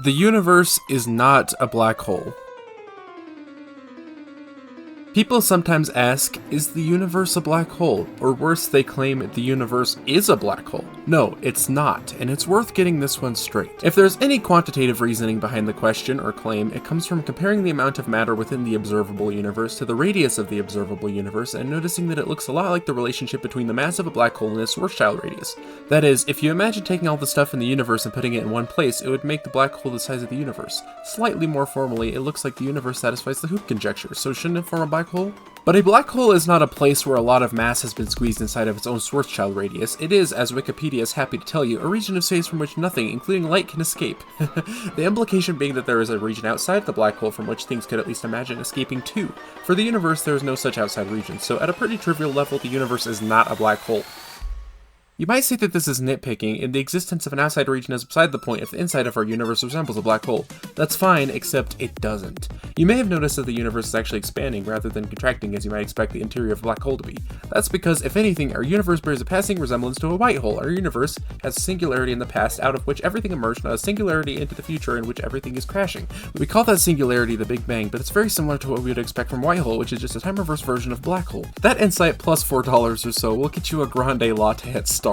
The universe is not a black hole. People sometimes ask, is the universe a black hole? Or worse, they claim the universe is a black hole. No, it's not, and it's worth getting this one straight. If there's any quantitative reasoning behind the question or claim, it comes from comparing the amount of matter within the observable universe to the radius of the observable universe and noticing that it looks a lot like the relationship between the mass of a black hole and its Schwarzschild radius. That is, if you imagine taking all the stuff in the universe and putting it in one place, it would make the black hole the size of the universe. Slightly more formally, it looks like the universe satisfies the Hooke conjecture, so shouldn't it form a black hole? But a black hole is not a place where a lot of mass has been squeezed inside of its own Schwarzschild radius. It is, as Wikipedia is happy to tell you, a region of space from which nothing, including light, can escape. The implication being that there is a region outside the black hole from which things could at least imagine escaping to. For the universe, there is no such outside region, so at a pretty trivial level, the universe is not a black hole. You might say that this is nitpicking, and the existence of an outside region is beside the point if the inside of our universe resembles a black hole. That's fine, except it doesn't. You may have noticed that the universe is actually expanding rather than contracting as you might expect the interior of a black hole to be. That's because, if anything, our universe bears a passing resemblance to a white hole. Our universe has a singularity in the past out of which everything emerged, and a singularity into the future in which everything is crashing. We call that singularity the Big Bang, but it's very similar to what we would expect from white hole, which is just a time-reverse version of black hole. That insight plus $4 or so will get you a grande latte at Starbucks.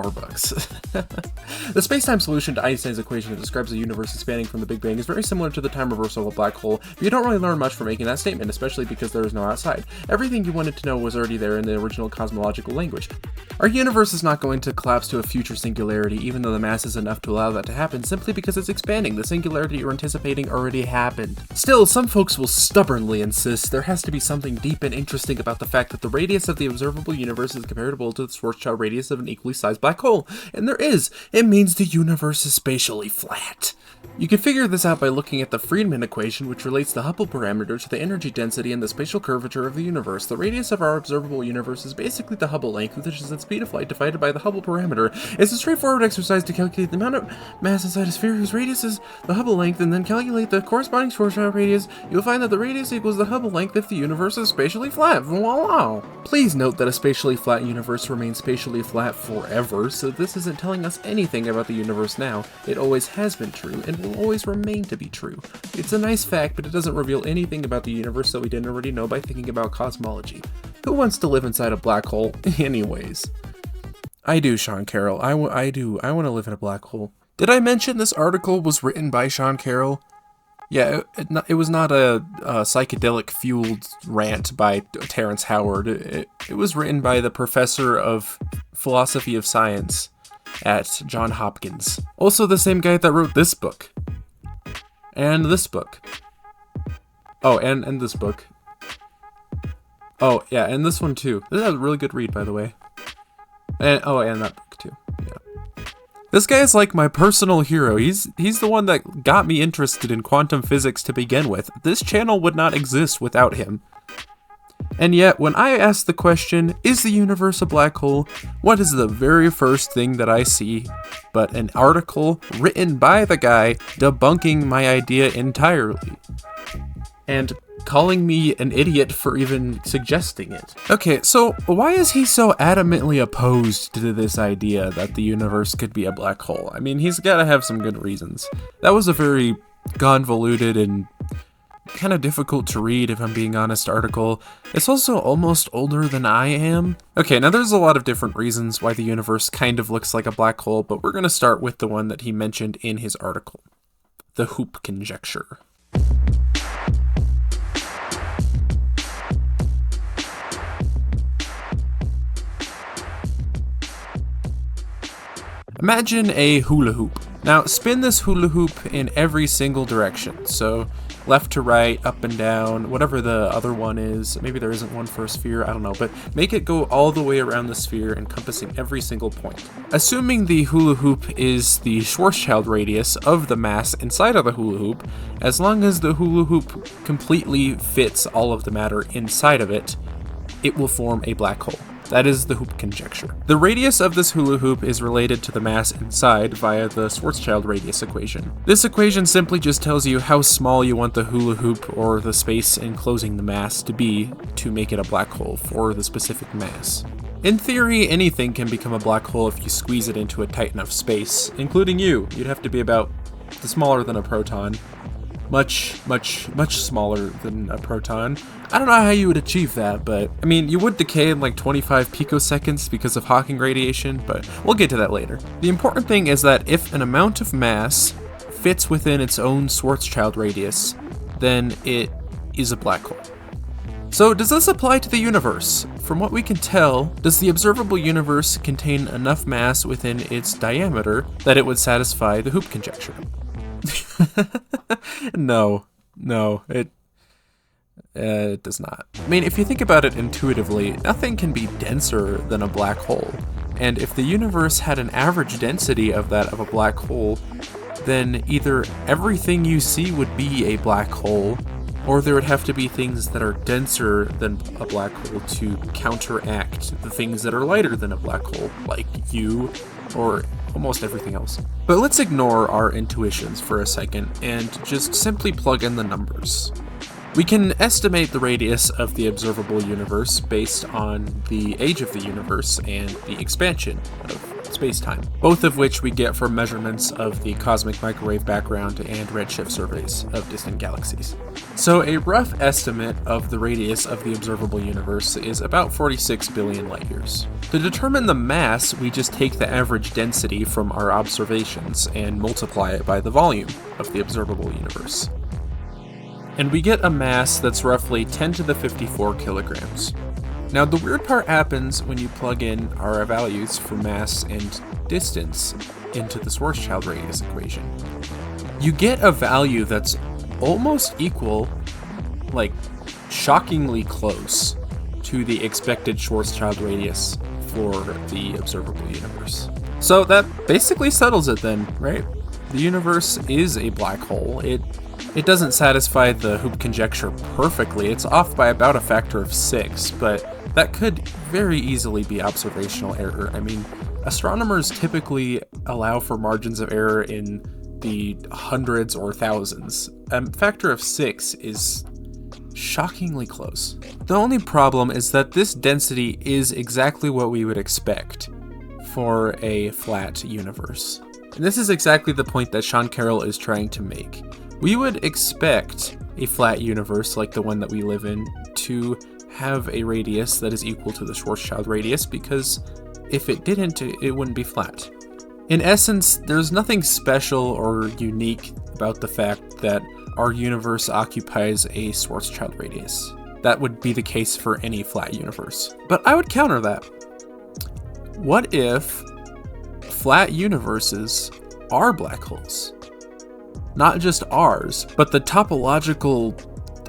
The space-time solution to Einstein's equation that describes the universe expanding from the Big Bang is very similar to the time reversal of a black hole, but you don't really learn much from making that statement, especially because there is no outside. Everything you wanted to know was already there in the original cosmological language. Our universe is not going to collapse to a future singularity, even though the mass is enough to allow that to happen, simply because it's expanding. The singularity you're anticipating already happened. Still, some folks will stubbornly insist there has to be something deep and interesting about the fact that the radius of the observable universe is comparable to the Schwarzschild radius of an equally sized black hole. And there is. It means the universe is spatially flat. You can figure this out by looking at the Friedmann equation, which relates the Hubble parameter to the energy density and the spatial curvature of the universe. The radius of our observable universe is basically the Hubble length, which is the speed of light divided by the Hubble parameter. It's a straightforward exercise to calculate the amount of mass inside a sphere whose radius is the Hubble length, and then calculate the corresponding Schwarzschild radius. You'll find that the radius equals the Hubble length if the universe is spatially flat. Voila! Please note that a spatially flat universe remains spatially flat forever, so this isn't telling us anything about the universe now. It always has been true, and will always remain to be true. It's a nice fact, but it doesn't reveal anything about the universe that we didn't already know by thinking about cosmology. Who wants to live inside a black hole anyways? I do, Sean Carroll. I do. I want to live in a black hole. Did I mention this article was written by Sean Carroll? Yeah, it was not a psychedelic-fueled rant by Terrence Howard. It was written by the professor of philosophy of science at Johns Hopkins. Also the same guy that wrote this book. And this book. Oh, and this book. Oh, yeah, and this one too. This is a really good read, by the way. And that book too. Yeah. This guy is like my personal hero. He's the one that got me interested in quantum physics to begin with. This channel would not exist without him. And yet, when I ask the question, is the universe a black hole? What is the very first thing that I see but an article written by the guy debunking my idea entirely? And calling me an idiot for even suggesting it. Okay, so why is he so adamantly opposed to this idea that the universe could be a black hole? I mean, he's gotta have some good reasons. That was a very convoluted and kind of difficult to read, if I'm being honest, article. It's also almost older than I am. Okay, now there's a lot of different reasons why the universe kind of looks like a black hole, but we're gonna start with the one that he mentioned in his article. The Hooke conjecture. Imagine a hula hoop. Now, spin this hula hoop in every single direction. So, left to right, up and down, whatever the other one is. Maybe there isn't one for a sphere, I don't know. But make it go all the way around the sphere, encompassing every single point. Assuming the hula hoop is the Schwarzschild radius of the mass inside of the hula hoop, as long as the hula hoop completely fits all of the matter inside of it, it will form a black hole. That is the Hooke conjecture. The radius of this hula hoop is related to the mass inside via the Schwarzschild radius equation. This equation simply just tells you how small you want the hula hoop or the space enclosing the mass to be to make it a black hole for the specific mass. In theory, anything can become a black hole if you squeeze it into a tight enough space, including you. You'd have to be about smaller than a proton. Much smaller than a proton. I don't know how you would achieve that, but I mean, you would decay in like 25 picoseconds because of Hawking radiation, but we'll get to that later. The important thing is that if an amount of mass fits within its own Schwarzschild radius, then it is a black hole. So does this apply to the universe? From what we can tell, does the observable universe contain enough mass within its diameter that it would satisfy the Hooke conjecture? No, it does not. I mean, if you think about it intuitively, nothing can be denser than a black hole. And if the universe had an average density of that of a black hole, then either everything you see would be a black hole, or there would have to be things that are denser than a black hole to counteract the things that are lighter than a black hole, like you or almost everything else. But let's ignore our intuitions for a second and just simply plug in the numbers. We can estimate the radius of the observable universe based on the age of the universe and the expansion of space-time, both of which we get from measurements of the cosmic microwave background and redshift surveys of distant galaxies. So a rough estimate of the radius of the observable universe is about 46 billion light years. To determine the mass, we just take the average density from our observations and multiply it by the volume of the observable universe. And we get a mass that's roughly 10 to the 54 kilograms. Now, the weird part happens when you plug in our values for mass and distance into the Schwarzschild radius equation. You get a value that's almost equal, like shockingly close, to the expected Schwarzschild radius for the observable universe. So that basically settles it then, right? The universe is a black hole. It doesn't satisfy the Hooke conjecture perfectly. It's off by about a factor of 6, but that could very easily be observational error. I mean, astronomers typically allow for margins of error in the hundreds or thousands. A factor of 6 is shockingly close. The only problem is that this density is exactly what we would expect for a flat universe. And this is exactly the point that Sean Carroll is trying to make. We would expect a flat universe like the one that we live in to have a radius that is equal to the Schwarzschild radius, because if it didn't, it wouldn't be flat. In essence, there's nothing special or unique about the fact that our universe occupies a Schwarzschild radius. That would be the case for any flat universe. But I would counter that. What if flat universes are black holes? Not just ours, but the topological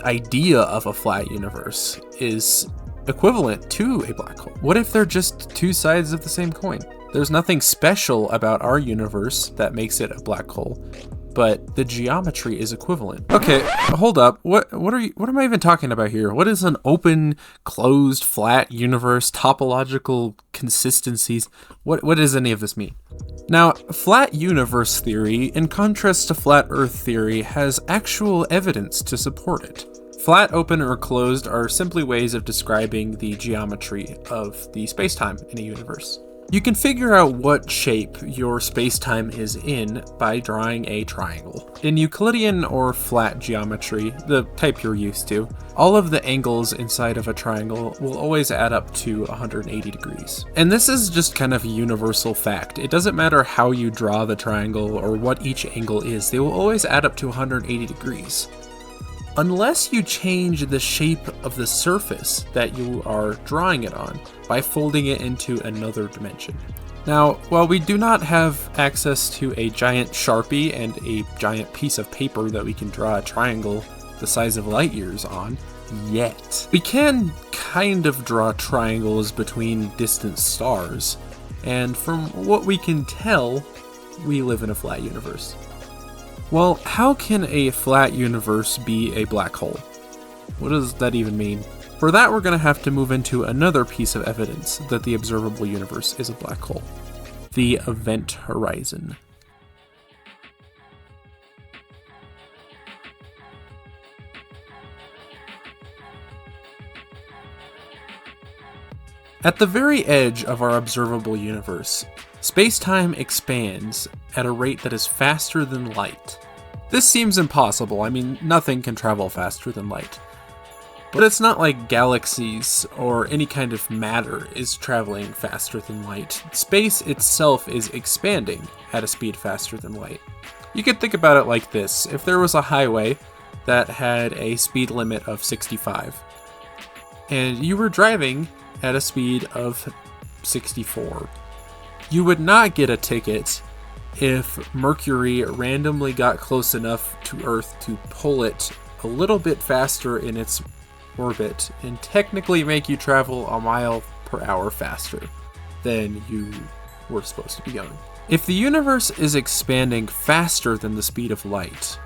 idea of a flat universe is equivalent to a black hole. What if they're just two sides of the same coin? There's nothing special about our universe that makes it a black hole, but the geometry is equivalent. Okay, hold up. What am I even talking about here? What is an open, closed, flat universe, topological consistencies? What does any of this mean? Now, flat universe theory, in contrast to flat Earth theory, has actual evidence to support it. Flat, open, or closed are simply ways of describing the geometry of the spacetime in a universe. You can figure out what shape your spacetime is in by drawing a triangle. In Euclidean or flat geometry, the type you're used to, all of the angles inside of a triangle will always add up to 180 degrees. And this is just kind of a universal fact. It doesn't matter how you draw the triangle or what each angle is, they will always add up to 180 degrees. Unless you change the shape of the surface that you are drawing it on by folding it into another dimension. Now, while we do not have access to a giant Sharpie and a giant piece of paper that we can draw a triangle the size of light years on, yet, we can kind of draw triangles between distant stars, and from what we can tell, we live in a flat universe. Well, how can a flat universe be a black hole? What does that even mean? For that, we're going to have to move into another piece of evidence that the observable universe is a black hole: the event horizon. At the very edge of our observable universe, space-time expands at a rate that is faster than light. This seems impossible. I mean, nothing can travel faster than light. But it's not like galaxies or any kind of matter is traveling faster than light. Space itself is expanding at a speed faster than light. You could think about it like this. If there was a highway that had a speed limit of 65, and you were driving at a speed of 64, you would not get a ticket if Mercury randomly got close enough to Earth to pull it a little bit faster in its orbit and technically make you travel a mile per hour faster than you were supposed to be going. If the universe is expanding faster than the speed of light,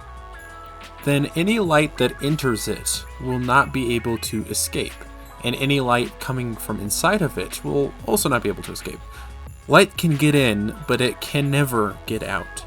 then any light that enters it will not be able to escape, and any light coming from inside of it will also not be able to escape. Light can get in, but it can never get out.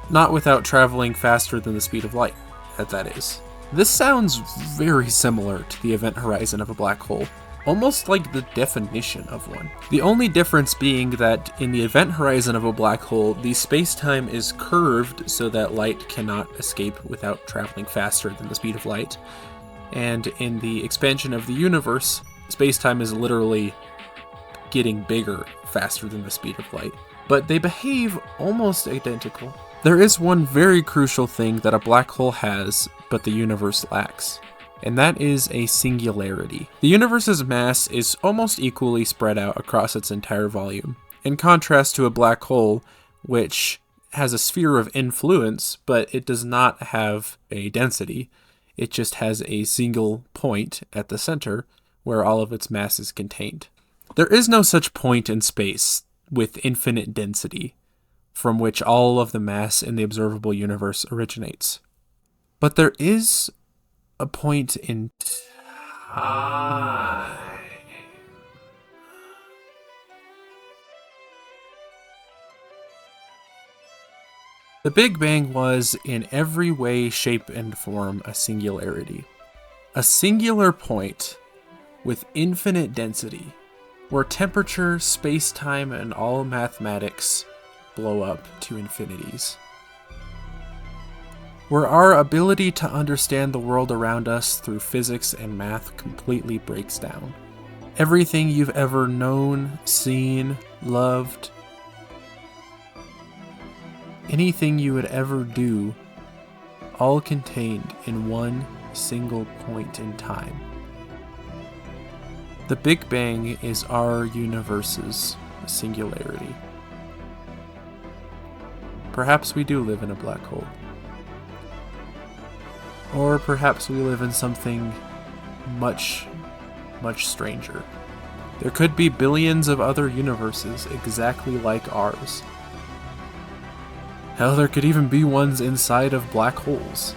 Not without traveling faster than the speed of light, that is. This sounds very similar to the event horizon of a black hole, almost like the definition of one. The only difference being that in the event horizon of a black hole, the space-time is curved so that light cannot escape without traveling faster than the speed of light. And in the expansion of the universe, space-time is literally getting bigger faster than the speed of light. But they behave almost identical. There is one very crucial thing that a black hole has, but the universe lacks, and that is a singularity. The universe's mass is almost equally spread out across its entire volume, in contrast to a black hole, which has a sphere of influence, but it does not have a density. It just has a single point at the center where all of its mass is contained. There is no such point in space with infinite density, from which all of the mass in the observable universe originates. But there is a point in time. The Big Bang was, in every way, shape, and form, a singularity. A singular point with infinite density, where temperature, space-time, and all mathematics blow up to infinities. Where our ability to understand the world around us through physics and math completely breaks down. Everything you've ever known, seen, loved, anything you would ever do, all contained in one single point in time. The Big Bang is our universe's singularity. Perhaps we do live in a black hole. Or perhaps we live in something much, much stranger. There could be billions of other universes exactly like ours. Hell, there could even be ones inside of black holes.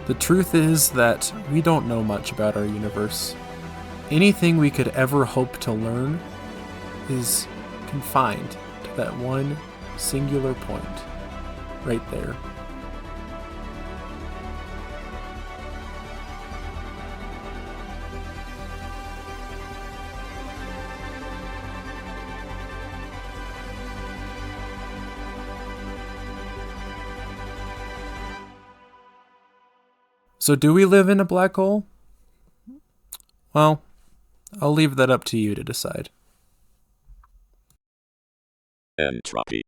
The truth is that we don't know much about our universe. Anything we could ever hope to learn is confined to that one singular point right there. So do we live in a black hole? Well, I'll leave that up to you to decide. Entropy.